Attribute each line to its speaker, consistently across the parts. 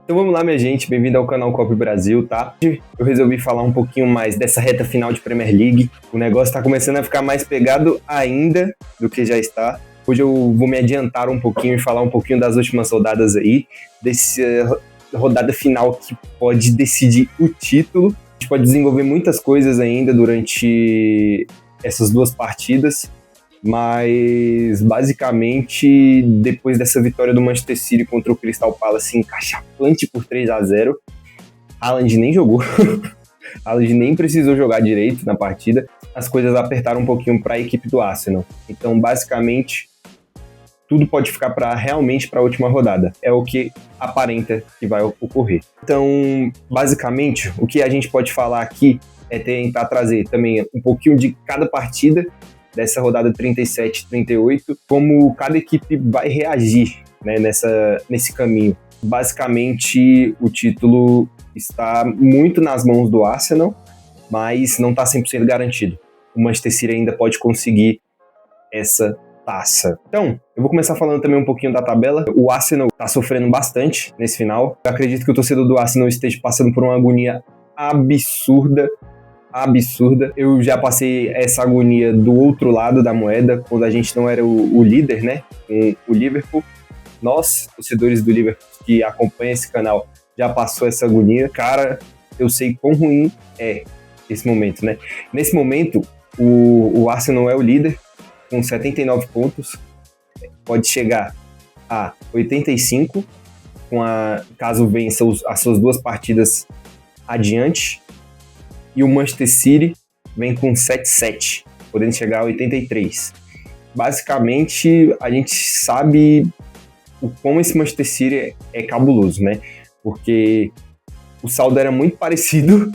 Speaker 1: Então vamos lá, minha gente, bem-vindo ao canal Copa Brasil, tá? Eu resolvi falar um pouquinho mais dessa reta final de Premier League. O negócio tá começando a ficar mais pegado ainda do que já está. Hoje eu vou me adiantar um pouquinho e falar um pouquinho das últimas rodadas aí, dessa rodada final que pode decidir o título. A gente pode desenvolver muitas coisas ainda durante essas duas partidas, mas basicamente depois dessa vitória do Manchester City contra o Crystal Palace encaixapante por 3-0, Haaland nem jogou, Haaland nem precisou jogar direito na partida, as coisas apertaram um pouquinho para a equipe do Arsenal. Então basicamente tudo pode ficar realmente para a última rodada, é o que aparenta que vai ocorrer. Então basicamente o que a gente pode falar aqui é tentar trazer também um pouquinho de cada partida dessa rodada 37 38, como cada equipe vai reagir, né, nesse caminho. Basicamente, o título está muito nas mãos do Arsenal, mas não está 100% garantido. O Manchester City ainda pode conseguir essa taça. Então, eu vou começar falando também um pouquinho da tabela. O Arsenal está sofrendo bastante nesse final. Eu acredito que o torcedor do Arsenal esteja passando por uma agonia absurda. Eu já passei essa agonia do outro lado da moeda, quando a gente não era o líder, né? O Liverpool. Nós, torcedores do Liverpool que acompanham esse canal, já passou essa agonia. Cara, eu sei quão ruim é esse momento, né? Nesse momento, o Arsenal é o líder, com 79 pontos. Pode chegar a 85, caso vença as suas duas partidas adiante. E o Manchester City vem com 7-7, podendo chegar a 83. Basicamente, a gente sabe como esse Manchester City é cabuloso, né? Porque o saldo era muito parecido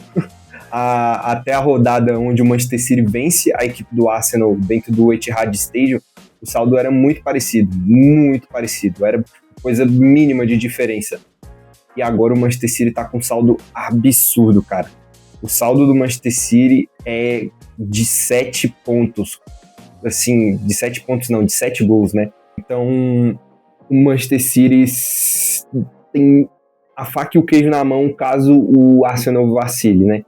Speaker 1: até a rodada onde o Manchester City vence a equipe do Arsenal dentro do Etihad Stadium. O saldo era muito parecido, era coisa mínima de diferença. E agora o Manchester City tá com um saldo absurdo, cara. O saldo do Manchester City é de 7 pontos. Assim, de 7 pontos não, de 7 gols, né? Então, o Manchester City tem a faca e o queijo na mão caso o Arsenal vacile, né?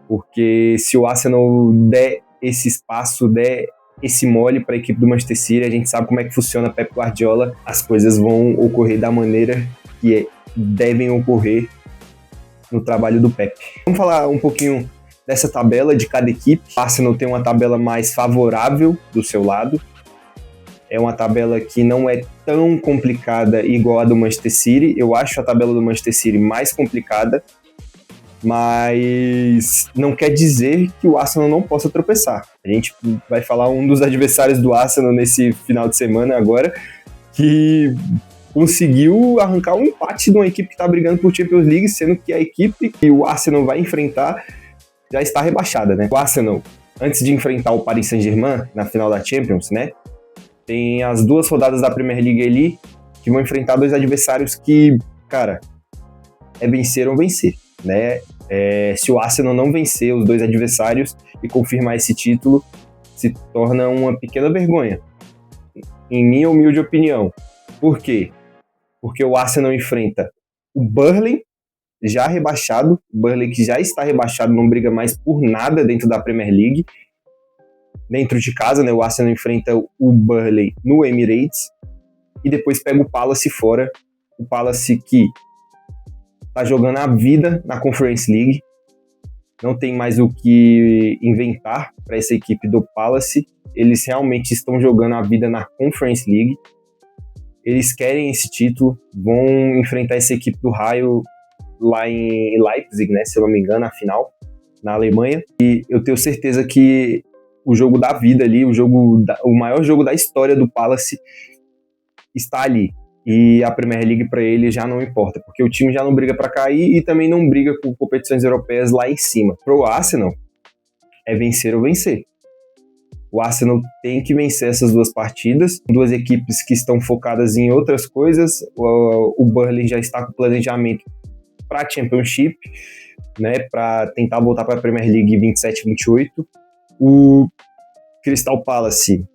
Speaker 1: Porque se o Arsenal der esse espaço, der esse mole para a equipe do Manchester City, a gente sabe como é que funciona Pep Guardiola, as coisas vão ocorrer da maneira que devem ocorrer no trabalho do Pep. Vamos falar um pouquinho dessa tabela de cada equipe. O Arsenal tem uma tabela mais favorável do seu lado. É uma tabela que não é tão complicada igual a do Manchester City. Eu acho a tabela do Manchester City mais complicada, mas não quer dizer que o Arsenal não possa tropeçar. A gente vai falar um dos adversários do Arsenal nesse final de semana agora, que conseguiu arrancar um empate de uma equipe que está brigando por Champions League, sendo que a equipe que o Arsenal vai enfrentar já está rebaixada, né? O Arsenal, antes de enfrentar o Paris Saint-Germain na final da Champions, né? Tem as duas rodadas da Premier League ali, que vão enfrentar dois adversários que, cara, é vencer ou vencer, né? Se o Arsenal não vencer os dois adversários e confirmar esse título, se torna uma pequena vergonha, em minha humilde opinião. Por quê? Porque o Arsenal enfrenta o Burnley, já rebaixado, o Burnley que já está rebaixado, não briga mais por nada dentro da Premier League. Dentro de casa, né, o Arsenal enfrenta o Burnley no Emirates, e depois pega o Palace fora, o Palace que está jogando a vida na Conference League, não tem mais o que inventar para essa equipe do Palace, eles realmente estão jogando a vida na Conference League. Eles querem esse título, vão enfrentar essa equipe do Raio lá em Leipzig, né, se eu não me engano, na final, na Alemanha. E eu tenho certeza que o jogo da vida ali, o maior jogo da história do Palace está ali. E a Premier League para ele já não importa, porque o time já não briga para cair e também não briga com competições europeias lá em cima. Para o Arsenal, é vencer ou vencer. O Arsenal tem que vencer essas duas partidas, duas equipes que estão focadas em outras coisas. O Burnley já está com planejamento para a Championship, né, para tentar voltar para a Premier League 27-28. O Crystal Palace,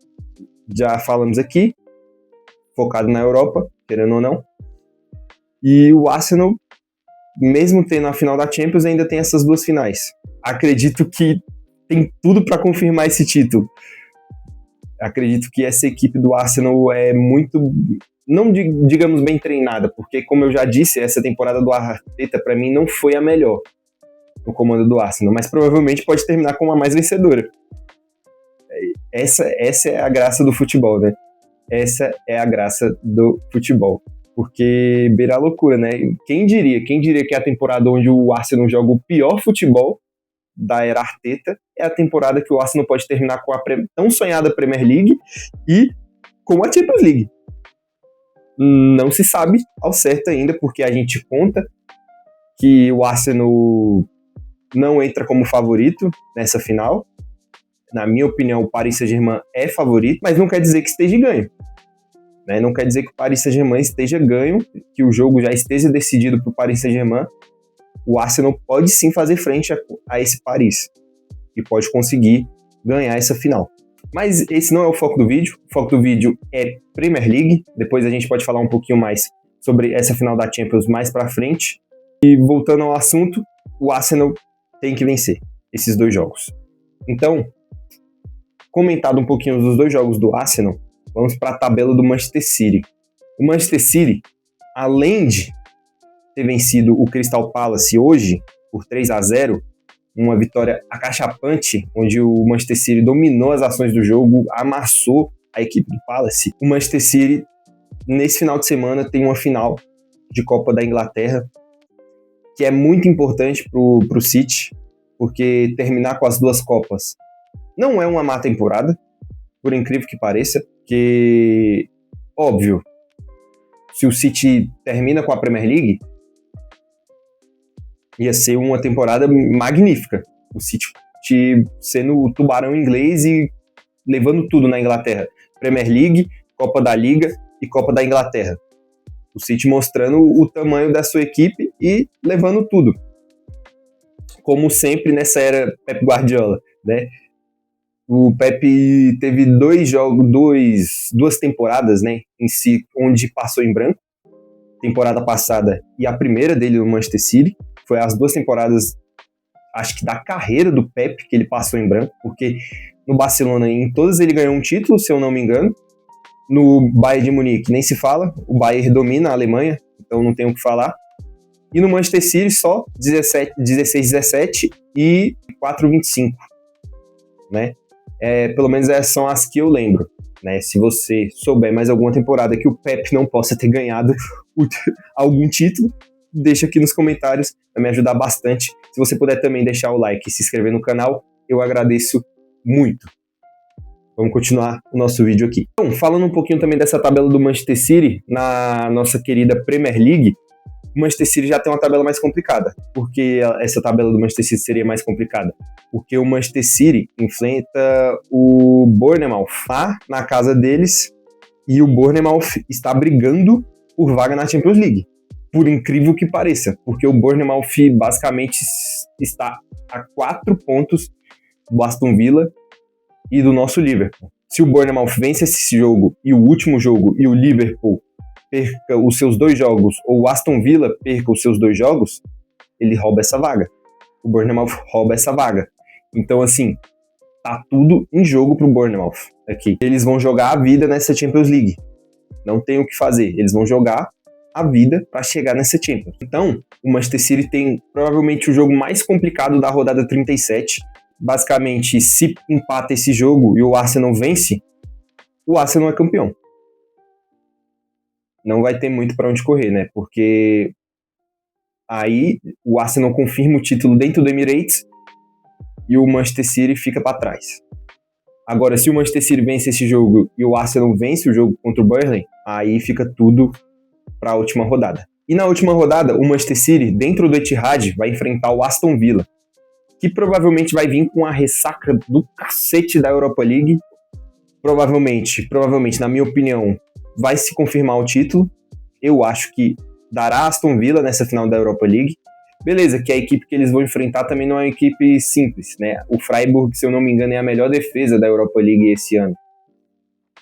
Speaker 1: já falamos aqui, focado na Europa, querendo ou não. E o Arsenal, mesmo tendo a final da Champions, ainda tem essas duas finais. Acredito que tem tudo para confirmar esse título. Acredito que essa equipe do Arsenal é muito, não digamos bem treinada, porque, como eu já disse, essa temporada do Arteta, para mim, não foi a melhor no comando do Arsenal, mas provavelmente pode terminar como a mais vencedora. Essa é a graça do futebol, né? Essa é a graça do futebol. Porque beira a loucura, né? Quem diria que é a temporada onde o Arsenal joga o pior futebol da era Arteta é a temporada que o Arsenal pode terminar com a tão sonhada Premier League e com a Champions League. Não se sabe ao certo ainda, porque a gente conta que o Arsenal não entra como favorito nessa final. Na minha opinião, o Paris Saint-Germain é favorito, mas não quer dizer que esteja ganho. Né? Não quer dizer que o Paris Saint-Germain esteja ganho, que o jogo já esteja decidido para o Paris Saint-Germain. O Arsenal pode sim fazer frente a esse Paris e pode conseguir ganhar essa final. Mas esse não é o foco do vídeo. O foco do vídeo é Premier League. Depois a gente pode falar um pouquinho mais sobre essa final da Champions mais para frente. E voltando ao assunto, o Arsenal tem que vencer esses dois jogos. Então, comentado um pouquinho dos dois jogos do Arsenal, vamos para a tabela do Manchester City. O Manchester City, além de ter vencido o Crystal Palace hoje por 3-0, uma vitória acachapante, onde o Manchester City dominou as ações do jogo, amassou a equipe do Palace. O Manchester City, nesse final de semana, tem uma final de Copa da Inglaterra, que é muito importante para o City, porque terminar com as duas Copas não é uma má temporada, por incrível que pareça, que, óbvio, se o City termina com a Premier League, ia ser uma temporada magnífica. O City sendo o tubarão inglês e levando tudo na Inglaterra. Premier League, Copa da Liga e Copa da Inglaterra. O City mostrando o tamanho da sua equipe e levando tudo. Como sempre nessa era Pep Guardiola, né? O Pep teve duas temporadas, né, em si, onde passou em branco. Temporada passada e a primeira dele no Manchester City. Foi as duas temporadas, acho que da carreira do Pep, que ele passou em branco, porque no Barcelona, em todas ele ganhou um título, se eu não me engano. No Bayern de Munique nem se fala, o Bayern domina a Alemanha, então não tenho o que falar. E no Manchester City só 16-17 e 4-25, né? Pelo menos essas são as que eu lembro, né? Se você souber mais alguma temporada que o Pep não possa ter ganhado algum título, deixa aqui nos comentários, vai me ajudar bastante. Se você puder também deixar o like e se inscrever no canal, eu agradeço muito. Vamos continuar o nosso vídeo aqui. Então, falando um pouquinho também dessa tabela do Manchester City, na nossa querida Premier League, o Manchester City já tem uma tabela mais complicada. Por que essa tabela do Manchester City seria mais complicada? Porque o Manchester City enfrenta o Bournemouth lá na casa deles, e o Bournemouth está brigando por vaga na Champions League. Por incrível que pareça, porque o Bournemouth basicamente está a 4 pontos do Aston Villa e do nosso Liverpool. Se o Bournemouth vence esse jogo e o último jogo e o Liverpool perca os seus 2 jogos, ou o Aston Villa perca os seus 2 jogos, ele rouba essa vaga. O Bournemouth rouba essa vaga. Então, assim, tá tudo em jogo pro Bournemouth aqui. Eles vão jogar a vida nessa Champions League. Não tem o que fazer. Eles vão jogar a vida para chegar nessa Champions. Então, o Manchester City tem provavelmente o jogo mais complicado da rodada 37. Basicamente, se empata esse jogo e o Arsenal vence, o Arsenal é campeão. Não vai ter muito para onde correr, né? Porque aí o Arsenal confirma o título dentro do Emirates e o Manchester City fica para trás. Agora, se o Manchester City vence esse jogo e o Arsenal vence o jogo contra o Burnley, aí fica tudo para a última rodada. E na última rodada, o Manchester City, dentro do Etihad, vai enfrentar o Aston Villa, que provavelmente vai vir com a ressaca do cacete da Europa League. Provavelmente, na minha opinião, vai se confirmar o título. Eu acho que dará Aston Villa nessa final da Europa League. Beleza, que a equipe que eles vão enfrentar também não é uma equipe simples, né? O Freiburg, se eu não me engano, é a melhor defesa da Europa League esse ano.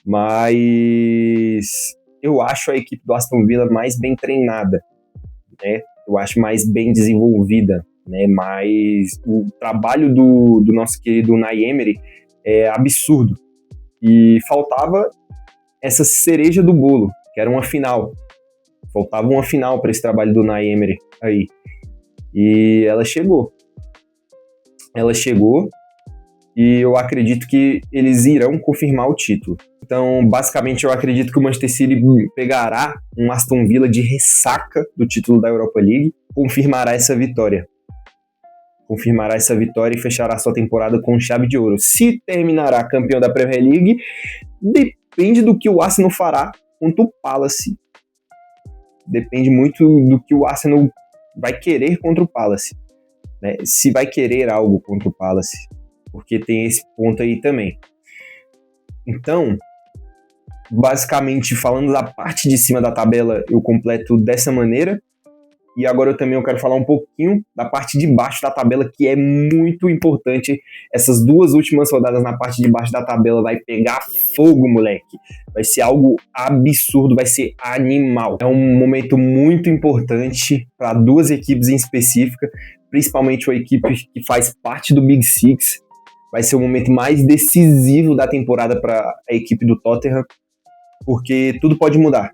Speaker 1: Mas eu acho a equipe do Aston Villa mais bem treinada. né? Eu acho mais bem desenvolvida, né? Mas o trabalho do nosso querido Unai Emery é absurdo. E faltava essa cereja do bolo, que era uma final. Faltava uma final para esse trabalho do Unai Emery aí. E ela chegou. Ela chegou e eu acredito que eles irão confirmar o título. Então, basicamente, eu acredito que o Manchester City pegará um Aston Villa de ressaca do título da Europa League, confirmará essa vitória. Confirmará essa vitória e fechará sua temporada com chave de ouro. Se terminará campeão da Premier League, depende do que o Arsenal fará contra o Palace. Depende muito do que o Arsenal vai querer contra o Palace, né? Se vai querer algo contra o Palace, porque tem esse ponto aí também. Então, basicamente, falando da parte de cima da tabela, eu completo dessa maneira. E agora eu quero falar um pouquinho da parte de baixo da tabela, que é muito importante. Essas 2 últimas rodadas na parte de baixo da tabela vai pegar fogo, moleque. Vai ser algo absurdo, vai ser animal. É um momento muito importante para 2 equipes em específica, principalmente a equipe que faz parte do Big Six. Vai ser o momento mais decisivo da temporada para a equipe do Tottenham, porque tudo pode mudar.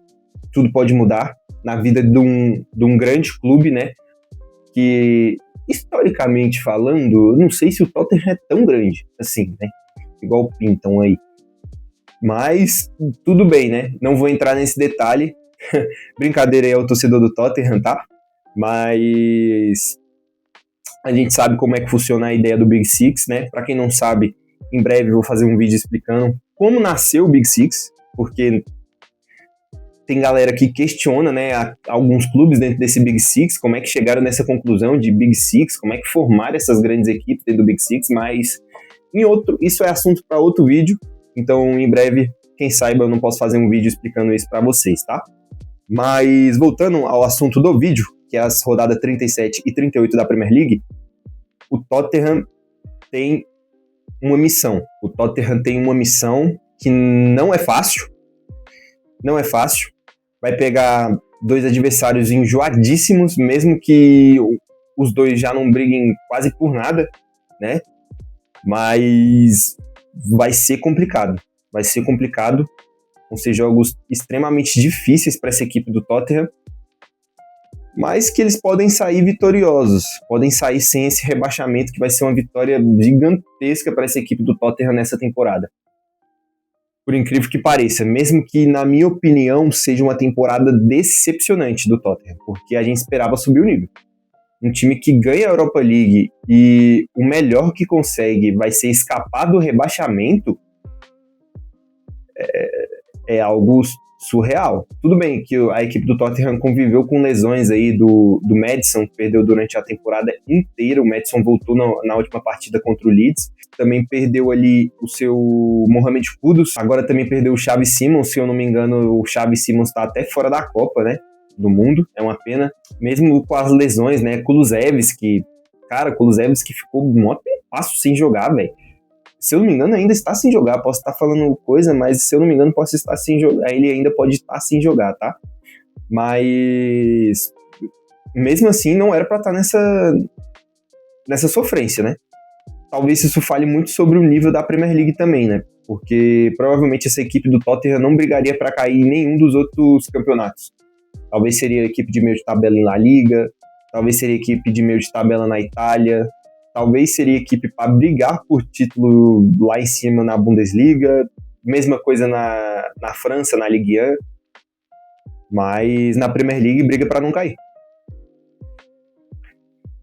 Speaker 1: Tudo pode mudar na vida de um grande clube, né? Que, historicamente falando, eu não sei se o Tottenham é tão grande assim, né? Igual pintam aí. Mas, tudo bem, né? Não vou entrar nesse detalhe. Brincadeira aí ao torcedor do Tottenham, tá? Mas a gente sabe como é que funciona a ideia do Big Six, né? Pra quem não sabe, em breve eu vou fazer um vídeo explicando como nasceu o Big Six, porque tem galera que questiona, né, alguns clubes dentro desse Big Six, como é que chegaram nessa conclusão de Big Six, como é que formaram essas grandes equipes dentro do Big Six, mas isso é assunto para outro vídeo, então em breve, quem saiba, eu não posso fazer um vídeo explicando isso para vocês, tá? Mas voltando ao assunto do vídeo, que é as rodadas 37 e 38 da Premier League, o Tottenham tem uma missão. O Tottenham tem uma missão que não é fácil, vai pegar 2 adversários enjoadíssimos, mesmo que os 2 já não briguem quase por nada, né? Mas vai ser complicado. Vão ser jogos extremamente difíceis para essa equipe do Tottenham, mas que eles podem sair vitoriosos, podem sair sem esse rebaixamento, que vai ser uma vitória gigantesca para essa equipe do Tottenham nessa temporada. Por incrível que pareça, mesmo que, na minha opinião, seja uma temporada decepcionante do Tottenham, porque a gente esperava subir o nível. Um time que ganha a Europa League e o melhor que consegue vai ser escapar do rebaixamento, é algo surreal. Tudo bem que a equipe do Tottenham conviveu com lesões aí do Maddison, que perdeu durante a temporada inteira. O Maddison voltou na última partida contra o Leeds. Também perdeu ali o seu Mohamed Kudus. Agora também perdeu o Xavi Simons. Se eu não me engano, o Xavi Simons está até fora da Copa, né? Do mundo. É uma pena. Mesmo com as lesões, né? Kulusevski ficou um mó passo sem jogar, velho. Se eu não me engano, ainda está sem jogar. Posso estar falando coisa, mas se eu não me engano, posso estar sem jogar. Ele ainda pode estar sem jogar, tá? Mas mesmo assim, não era para estar nessa sofrência, né? Talvez isso fale muito sobre o nível da Premier League também, né? Porque provavelmente essa equipe do Tottenham não brigaria para cair em nenhum dos outros campeonatos. Talvez seria a equipe de meio de tabela em La Liga, talvez seria a equipe de meio de tabela na Itália, talvez seria equipe para brigar por título lá em cima na Bundesliga, mesma coisa na França, na Ligue 1, mas na Premier League briga para não cair.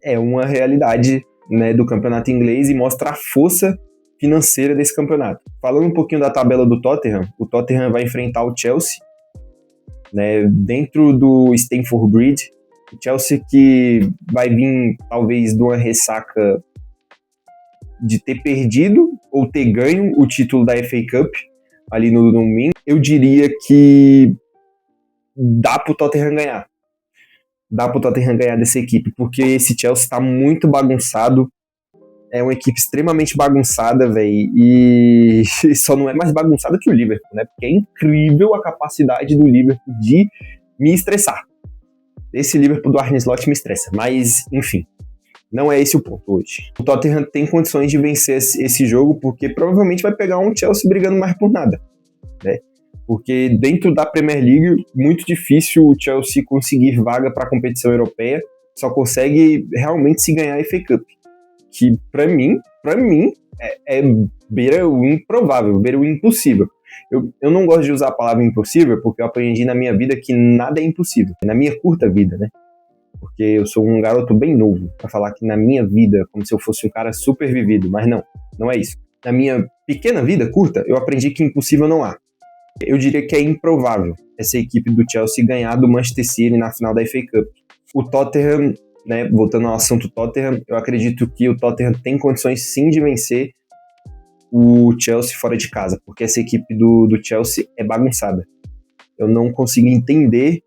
Speaker 1: É uma realidade, né, do campeonato inglês e mostra a força financeira desse campeonato. Falando um pouquinho da tabela do Tottenham, o Tottenham vai enfrentar o Chelsea, né, dentro do Stamford Bridge. O Chelsea que vai vir talvez de uma ressaca de ter perdido ou ter ganho o título da FA Cup ali no domingo. Eu diria que dá pro Tottenham ganhar. Dá pro Tottenham ganhar dessa equipe, porque esse Chelsea está muito bagunçado. É uma equipe extremamente bagunçada, velho, e só não é mais bagunçada que o Liverpool, né? Porque é incrível a capacidade do Liverpool de me estressar. Esse Liverpool do Arne Slot me estressa, mas enfim, não é esse o ponto hoje. O Tottenham tem condições de vencer esse jogo porque provavelmente vai pegar um Chelsea brigando mais por nada, né? Porque dentro da Premier League, muito difícil o Chelsea conseguir vaga para a competição europeia, só consegue realmente se ganhar a FA Cup, que para mim é beira o improvável, beira o impossível. Eu não gosto de usar a palavra impossível porque eu aprendi na minha vida que nada é impossível, na minha curta vida, né? Porque eu sou um garoto bem novo para falar que na minha vida, como se eu fosse um cara super vivido, mas não é isso. Na minha pequena vida curta, eu aprendi que impossível não há. Eu diria que é improvável essa equipe do Chelsea ganhar do Manchester City na final da FA Cup. O Tottenham, né, voltando ao assunto Tottenham, eu acredito que o Tottenham tem condições sim de vencer o Chelsea fora de casa, porque essa equipe do Chelsea é bagunçada. Eu não consigo entender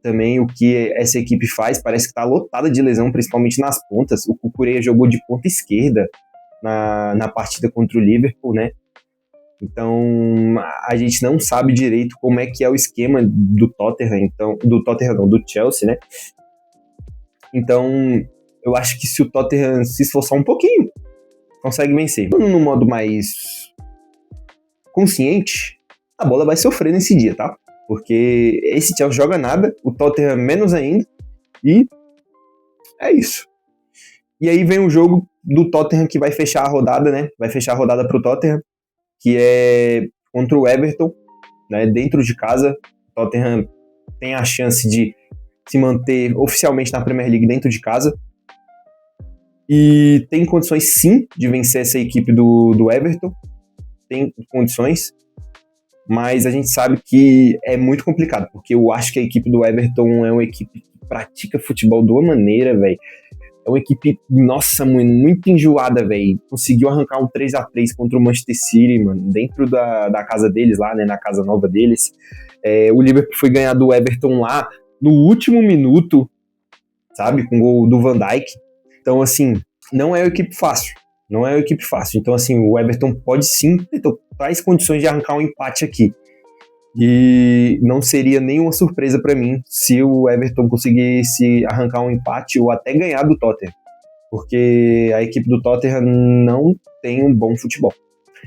Speaker 1: também o que essa equipe faz, parece que está lotada de lesão, principalmente nas pontas. O Cucurella jogou de ponta esquerda na partida contra o Liverpool, né? Então, a gente não sabe direito como é que é o esquema do Tottenham, do Chelsea, né? Então, eu acho que se o Tottenham se esforçar um pouquinho, consegue vencer. No modo mais consciente, a bola vai sofrer nesse dia, tá? Porque esse Chelsea joga nada, o Tottenham menos ainda, e é isso. E aí vem o jogo do Tottenham que vai fechar a rodada, né? Vai fechar a rodada pro Tottenham, que é contra o Everton, né? Dentro de casa. O Tottenham tem a chance de se manter oficialmente na Premier League dentro de casa. E tem condições sim de vencer essa equipe do Everton. Tem condições. Mas a gente sabe que é muito complicado, porque eu acho que a equipe do Everton é uma equipe que pratica futebol de uma maneira, velho. É uma equipe, nossa, mano, muito enjoada, velho. Conseguiu arrancar um 3-3 contra o Manchester City, mano, dentro da casa deles lá, né, na casa nova deles. O Liverpool foi ganhar do Everton lá no último minuto, sabe, com o gol do Van Dijk. Então, assim, não é uma equipe fácil. Não é uma equipe fácil. Então, assim, o Everton pode sim ter tais condições de arrancar um empate aqui. E não seria nenhuma surpresa para mim se o Everton conseguisse arrancar um empate ou até ganhar do Tottenham. Porque a equipe do Tottenham não tem um bom futebol.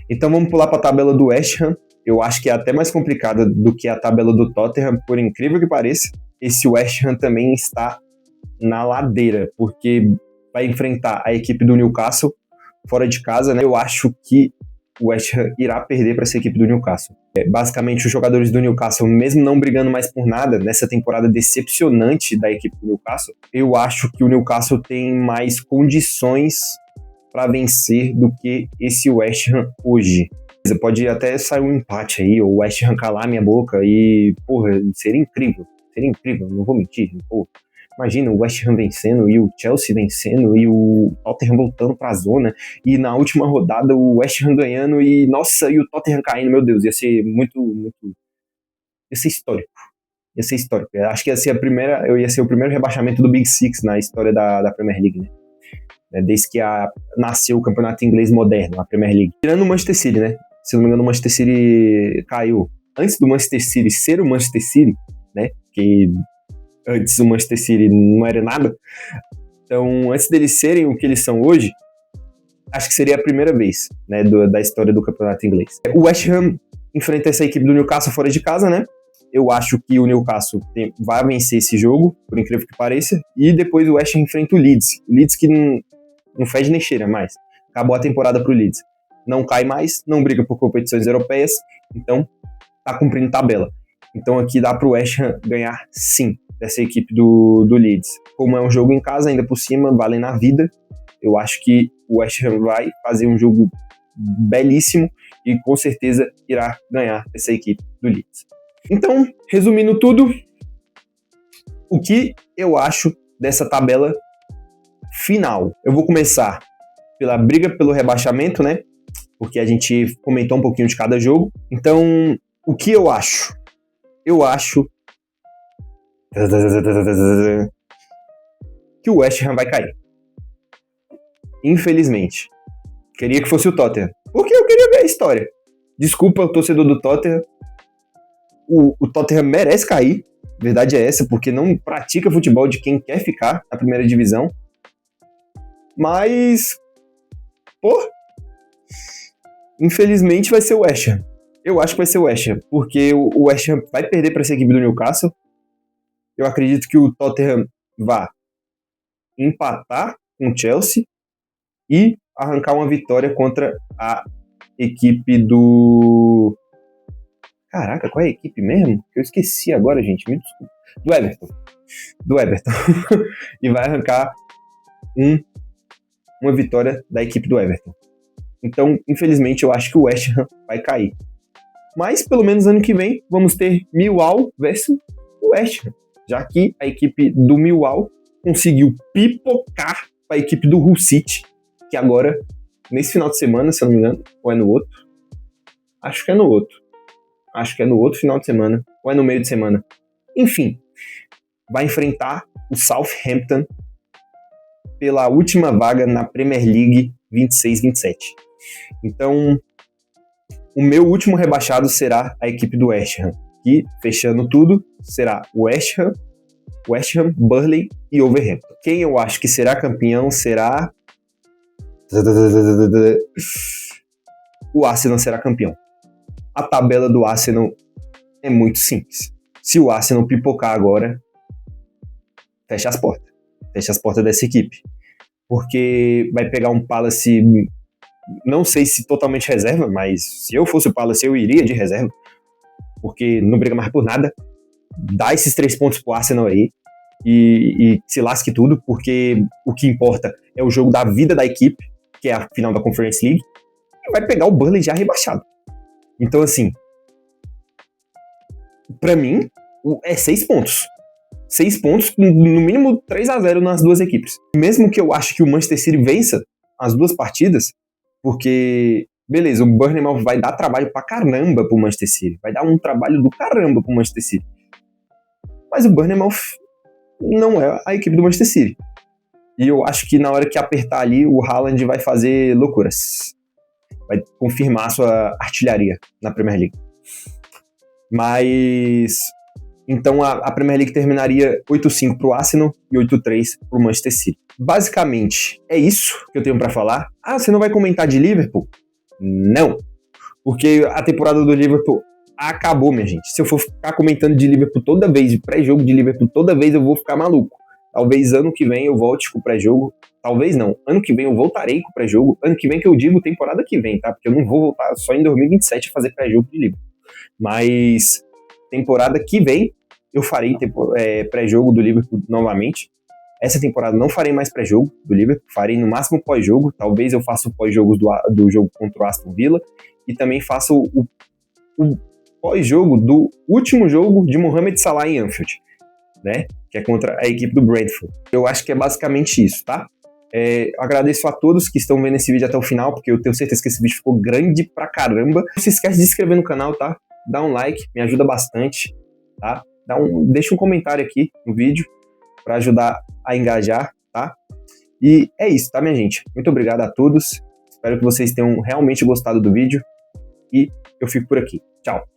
Speaker 1: Então vamos pular para a tabela do West Ham. Eu acho que é até mais complicada do que a tabela do Tottenham, por incrível que pareça. Esse West Ham também está na ladeira, porque vai enfrentar a equipe do Newcastle fora de casa, né? Eu acho que o West Ham irá perder para essa equipe do Newcastle. Basicamente, os jogadores do Newcastle, mesmo não brigando mais por nada, nessa temporada decepcionante da equipe do Newcastle, eu acho que o Newcastle tem mais condições para vencer do que esse West Ham hoje. Pode até sair um empate aí, ou o West Ham calar minha boca e, porra, seria incrível, não vou mentir, porra. Imagina o West Ham vencendo e o Chelsea vencendo e o Tottenham voltando pra zona e na última rodada o West Ham ganhando e, nossa, e o Tottenham caindo, meu Deus, ia ser muito... Ia ser histórico. Eu acho que ia ser o primeiro rebaixamento do Big Six na história da Premier League, né? Desde que nasceu o campeonato inglês moderno, a Premier League. Tirando o Manchester City, né? Se não me engano, o Manchester City caiu antes do Manchester City ser o Manchester City, né? Que antes o Manchester City não era nada. Então, antes deles serem o que eles são hoje, acho que seria a primeira vez, né, da história do campeonato inglês. O West Ham enfrenta essa equipe do Newcastle fora de casa, né? Eu acho que o Newcastle vai vencer esse jogo, por incrível que pareça, e depois o West Ham enfrenta o Leeds. O Leeds que não fede nem cheira mais. Acabou a temporada pro Leeds. Não cai mais, não briga por competições europeias, então tá cumprindo tabela. Então aqui dá pro West Ham ganhar sim dessa equipe do Leeds. Como é um jogo em casa, ainda por cima, vale na vida. Eu acho que o West Ham vai fazer um jogo belíssimo e com certeza irá ganhar essa equipe do Leeds. Então, resumindo tudo, o que eu acho dessa tabela final? Eu vou começar pela briga pelo rebaixamento, né? Porque a gente comentou um pouquinho de cada jogo. Então, o que eu acho? Eu acho que o West Ham vai cair. Infelizmente. Queria que fosse o Tottenham. Porque eu queria ver a história. Desculpa o torcedor do Tottenham. O Tottenham merece cair. Verdade é essa, porque não pratica futebol de quem quer ficar na primeira divisão. Mas, pô, infelizmente vai ser o West Ham. Eu acho que vai ser o West Ham, porque o West Ham vai perder para essa equipe do Newcastle. Eu acredito que o Tottenham vá empatar com o Chelsea e arrancar uma vitória contra a equipe do... Caraca, qual é a equipe mesmo? Eu esqueci agora, gente. Me desculpa. Do Everton. E vai arrancar uma vitória da equipe do Everton. Então, infelizmente, eu acho que o West Ham vai cair. Mas, pelo menos ano que vem, vamos ter Millwall versus o West Ham. Já que a equipe do Millwall conseguiu pipocar a equipe do Hull City, que agora, nesse final de semana, se eu não me engano, ou é no outro? Acho que é no outro final de semana, ou é no meio de semana. Enfim, vai enfrentar o Southampton pela última vaga na Premier League 26-27. Então, o meu último rebaixado será a equipe do West Ham. E, fechando tudo, será o West Ham, Burnley e Wolverhampton. Quem eu acho que será campeão será... O Arsenal será campeão. A tabela do Arsenal é muito simples. Se o Arsenal pipocar agora, fecha as portas. Fecha as portas dessa equipe. Porque vai pegar um Palace, não sei se totalmente reserva, mas se eu fosse o Palace eu iria de reserva. Porque não briga mais por nada. Dá esses 3 pontos pro Arsenal aí. E se lasque tudo, porque o que importa é o jogo da vida da equipe, que é a final da Conference League, e vai pegar o Burnley já rebaixado. Então, assim, pra mim, é 6 pontos. 6 pontos, no mínimo 3-0 nas duas equipes. Mesmo que eu ache que o Manchester City vença as duas partidas, porque, beleza, o Burnley vai dar trabalho pra caramba pro Manchester City. Vai dar um trabalho do caramba pro Manchester City. Mas o Burnley não é a equipe do Manchester City. E eu acho que na hora que apertar ali, o Haaland vai fazer loucuras. Vai confirmar a sua artilharia na Premier League. Mas... Então a Premier League terminaria 8-5 pro Arsenal e 8-3 pro Manchester City. Basicamente, é isso que eu tenho pra falar. Ah, você não vai comentar de Liverpool? Não. Porque a temporada do Liverpool acabou, minha gente. Se eu for ficar comentando de Liverpool toda vez, de pré-jogo de Liverpool toda vez, eu vou ficar maluco. Talvez ano que vem eu volte com o pré-jogo. Talvez não. Ano que vem eu voltarei com o pré-jogo. Ano que vem que eu digo temporada que vem, tá? Porque eu não vou voltar só em 2027 a fazer pré-jogo de Liverpool. Mas temporada que vem eu farei pré-jogo do Liverpool novamente. Essa temporada não farei mais pré-jogo do Liverpool. Farei no máximo pós-jogo. Talvez eu faça o pós-jogo do jogo contra o Aston Villa. E também faça o pós-jogo do último jogo de Mohamed Salah em Anfield, né? Que é contra a equipe do Brentford. Eu acho que é basicamente isso, tá? Agradeço a todos que estão vendo esse vídeo até o final, porque eu tenho certeza que esse vídeo ficou grande pra caramba. Não se esquece de se inscrever no canal, tá? Dá um like, me ajuda bastante, tá? Deixa um comentário aqui no vídeo pra ajudar a engajar, tá? E é isso, tá, minha gente? Muito obrigado a todos. Espero que vocês tenham realmente gostado do vídeo. E eu fico por aqui. Tchau!